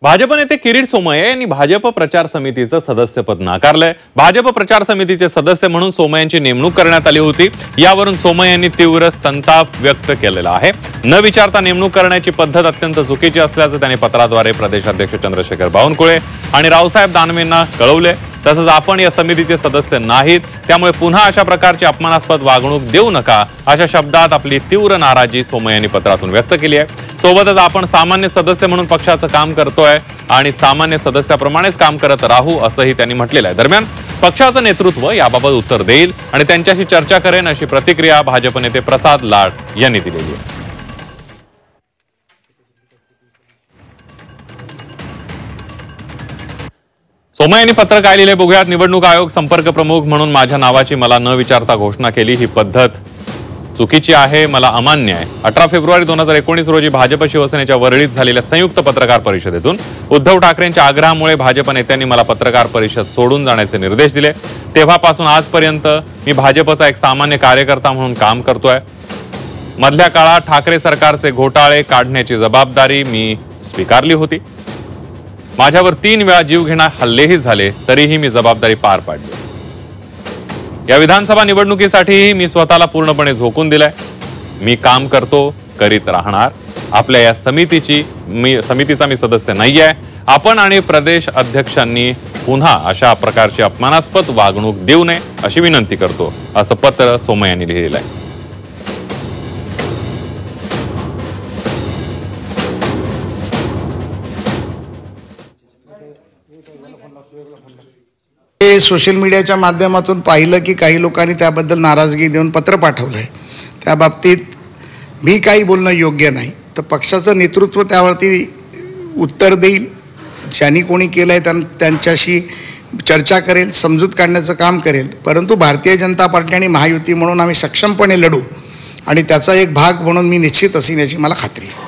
भाजप नेते किरीट सोमय्या यांनी भाजप प्रचार समितीचं सदस्यपद नाकारलंय। भाजप प्रचार समितीचे सदस्य म्हणून सोमय्यांची नेमणूक करण्यात आली होती। यावरून सोमय्या यांनी तीव्र संताप व्यक्त केलेला आहे। न विचारता नेमणूक करण्याची पद्धत अत्यंत चुकीची असल्याचं त्यांनी पत्राद्वारे प्रदेशाध्यक्ष चंद्रशेखर बावनकुळे आणि रावसाहेब दानवेंना कळवले। तसंच आपण या समितीचे सदस्य नाहीत, त्यामुळे पुन्हा अशा प्रकारची अपमानास्पद वागणूक देऊ नका अशा शब्दात आपली तीव्र नाराजी सोमय्या यांनी पत्रातून व्यक्त केली आहे। सोबतच आपण सामान्य सदस्य म्हणून पक्षाचं काम करतोय आणि सामान्य सदस्याप्रमाणेच काम करत राहू असंही त्यांनी म्हटलेलं आहे। दरम्यान पक्षाचं नेतृत्व याबाबत उत्तर देईल आणि त्यांच्याशी चर्चा करेन अशी प्रतिक्रिया भाजप नेते प्रसाद लाड यांनी दिलेली आहे। सोमय्या यांनी पत्र काय लिहिले बघूयात। निवडणूक आयोग संपर्क प्रमुख म्हणून माझ्या नावाची मला न विचारता घोषणा केली, ही पद्धत चुकीची आहे, मला अमान्य आहे। 18 फेब्रुवारी 2019 रोजी भाजप शिवसेनेच्या वरळीत झालेल्या संयुक्त पत्रकार परिषदेतून उद्धव ठाकरेंच्या आग्रहामुळे भाजप नेत्यांनी मला पत्रकार परिषद सोडून जाण्याचे निर्देश दिले। तेव्हापासून आजपर्यंत मी भाजपचा एक सामान्य कार्यकर्ता म्हणून काम करतोय। मधल्या काळात ठाकरे सरकारचे घोटाळे काढण्याची जबाबदारी मी स्वीकारली होती। माझ्यावर 3 वेळा जीवघेणा हल्लेही झाले, तरीही मी जबाबदारी पार पाडली। या विधानसभा निवडणुकीसाठी मी स्वतःला पूर्णपणे झोकून दिलंय। मी काम करतो, करीत राहणार। आपल्या या समितीचा मी सदस्य नाहीये। आपण आणि प्रदेश अध्यक्षांनी पुन्हा अशा प्रकारची अपमानास्पद वागणूक देऊ नये अशी विनंती करतो, असं पत्र सोमय्या यांनी लिहिलेलं आहे। सोशल मीडियाच्या माध्यमातून पाहिलं की काही लोकांनी त्याबद्दल नाराजगी देऊन पत्र पाठवलंय। त्या बाबतीत मी काही बोलणं योग्य नाही, तर पक्षाचं नेतृत्व त्यावरती उत्तर देईल। ज्यांनी कोणी केलंय त्यांच्याशी चर्चा करेल, समजूत काढण्याचं काम करेल। परंतु भारतीय जनता पार्टी आणि महायुती म्हणून आम्ही सक्षमपणे लढू आणि त्याचा एक भाग म्हणून मी निश्चित असेन याची मला खात्री आहे।